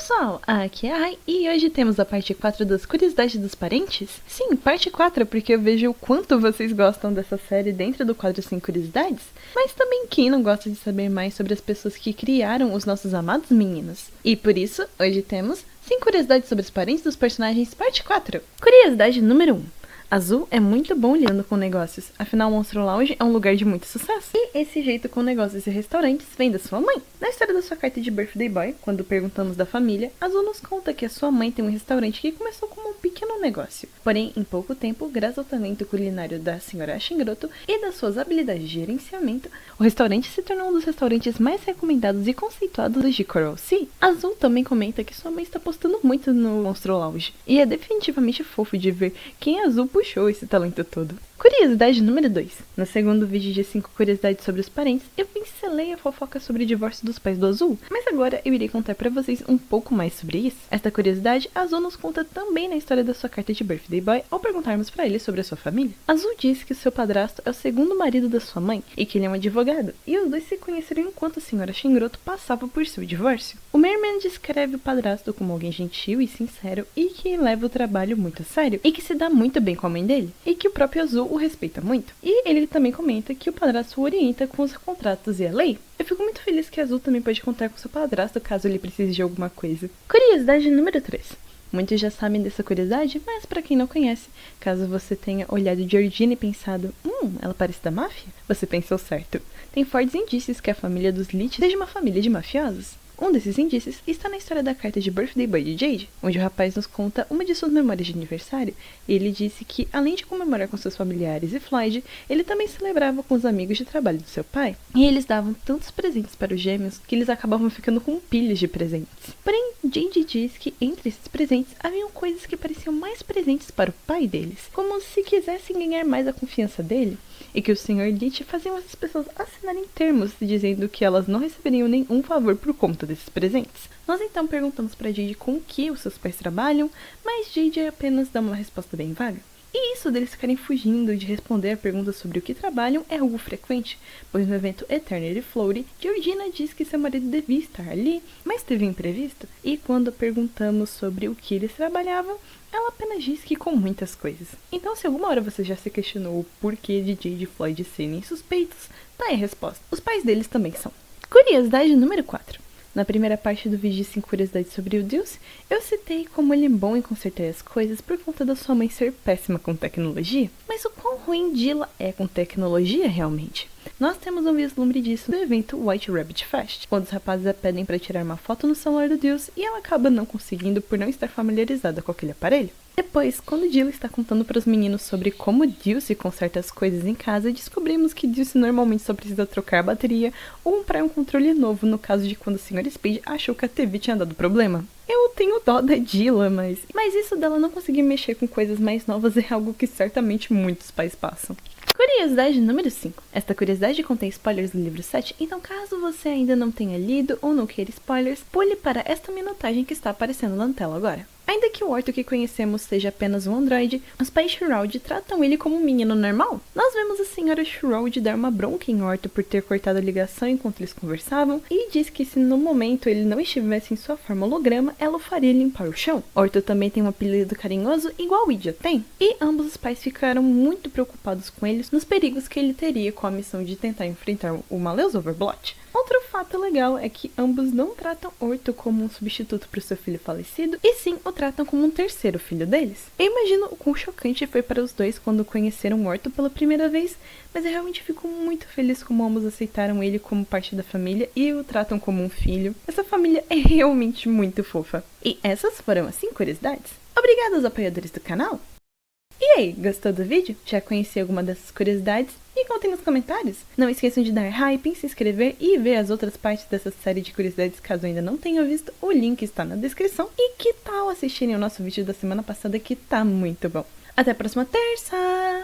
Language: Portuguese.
pessoal, aqui é a Rai e hoje temos a parte 4 das curiosidades dos parentes. Sim, parte 4, porque eu vejo o quanto vocês gostam dessa série dentro do quadro 5 curiosidades, mas também quem não gosta de saber mais sobre as pessoas que criaram os nossos amados meninos. E por isso, hoje temos 5 curiosidades sobre os parentes dos personagens, parte 4. Curiosidade número 1. Azul é muito bom lidando com negócios, afinal Monstro Lounge é um lugar de muito sucesso. E esse jeito com negócios e restaurantes vem da sua mãe. Na história da sua carta de Birthday Boy, quando perguntamos da família, Azul nos conta que a sua mãe tem um restaurante que começou como um pequeno negócio. Porém, em pouco tempo, graças ao talento culinário da senhora Shingroto e das suas habilidades de gerenciamento, o restaurante se tornou um dos restaurantes mais recomendados e conceituados de Coral Sea. Azul também comenta que sua mãe está postando muito no Monstro Lounge, e é definitivamente fofo de ver quem Azul puxou esse talento todo. Curiosidade número 2. No segundo vídeo de 5 curiosidades sobre os parentes, eu pincelei a fofoca sobre o divórcio dos pais do Azul, mas agora eu irei contar pra vocês um pouco mais sobre isso. Esta curiosidade, Azul nos conta também na história da sua carta de Birthday Boy ao perguntarmos pra ele sobre a sua família. Azul diz que o seu padrasto é o segundo marido da sua mãe e que ele é um advogado, e os dois se conheceram enquanto a senhora Shingroto passava por seu divórcio. O Merman descreve o padrasto como alguém gentil e sincero e que leva o trabalho muito a sério e que se dá muito bem com a mãe dele, e que o próprio Azul o respeita muito. E ele também comenta que o padrasto o orienta com os contratos e a lei. Eu fico muito feliz que Azul também pode contar com seu padrasto caso ele precise de alguma coisa. Curiosidade número 3. Muitos já sabem dessa curiosidade, mas para quem não conhece, caso você tenha olhado Georgina e pensado, ela parece da máfia? Você pensou certo. Tem fortes indícios que a família dos Leach seja uma família de mafiosos. Um desses indícios está na história da carta de Birthday Boy de Jade, onde o rapaz nos conta uma de suas memórias de aniversário, e ele disse que, além de comemorar com seus familiares e Floyd, ele também celebrava com os amigos de trabalho do seu pai, e eles davam tantos presentes para os gêmeos que eles acabavam ficando com pilhas de presentes. Porém, Jade diz que entre esses presentes haviam coisas que pareciam mais presentes para o pai deles, como se quisessem ganhar mais a confiança dele, e que o Sr. Leach fazia essas pessoas assinarem termos dizendo que elas não receberiam nenhum favor por conta desses presentes. Nós então perguntamos para Jade com que os seus pais trabalham, mas Jade apenas dá uma resposta bem vaga. E isso deles ficarem fugindo de responder a pergunta sobre o que trabalham é algo frequente, pois no evento Eternity Floaty, Georgina diz que seu marido devia estar ali, mas teve um imprevisto, e quando perguntamos sobre o que eles trabalhavam, ela apenas diz que com muitas coisas. Então, se alguma hora você já se questionou o porquê de Jade e Floyd serem suspeitos, tá aí a resposta. Os pais deles também são. Curiosidade número 4. Na primeira parte do vídeo de 5 curiosidades sobre o Deuce, eu citei como ele é bom em consertar as coisas por conta da sua mãe ser péssima com tecnologia. Mas o quão ruim Dilla é com tecnologia realmente? Nós temos um vislumbre disso no evento White Rabbit Fest, quando os rapazes a pedem para tirar uma foto no celular do Deuce e ela acaba não conseguindo por não estar familiarizada com aquele aparelho. Depois, quando Dilla está contando para os meninos sobre como Deuce conserta as coisas em casa, descobrimos que Deuce normalmente só precisa trocar a bateria ou comprar um controle novo no caso de quando o Sr. Speed achou que a TV tinha dado problema. Eu tenho dó da Dilla, mas isso dela não conseguir mexer com coisas mais novas é algo que certamente muitos pais passam. Curiosidade número 5. Esta curiosidade contém spoilers do livro 7, então caso você ainda não tenha lido ou não queira spoilers, pule para esta minutagem que está aparecendo na tela agora. Ainda que o Orto que conhecemos seja apenas um androide, os pais Shroud tratam ele como um menino normal. Nós vemos a senhora Shroud dar uma bronca em Orto por ter cortado a ligação enquanto eles conversavam, e diz que se no momento ele não estivesse em sua forma holograma, ela o faria limpar o chão. Orto também tem um apelido carinhoso igual o Idia tem, e ambos os pais ficaram muito preocupados com eles nos perigos que ele teria com a missão de tentar enfrentar o Maleus Overblot. Outro fato legal é que ambos não tratam Orto como um substituto para o seu filho falecido, e sim o tratam como um terceiro filho deles. Eu imagino o quão chocante foi para os dois quando conheceram Orto pela primeira vez, mas eu realmente fico muito feliz como ambos aceitaram ele como parte da família e o tratam como um filho. Essa família é realmente muito fofa. E essas foram as 5 curiosidades. Obrigada aos apoiadores do canal! E aí, gostou do vídeo? Já conhecia alguma dessas curiosidades? Me contem nos comentários! Não esqueçam de dar hype, se inscrever e ver as outras partes dessa série de curiosidades caso ainda não tenha visto, o link está na descrição. E que tal assistirem o nosso vídeo da semana passada que tá muito bom? Até a próxima terça!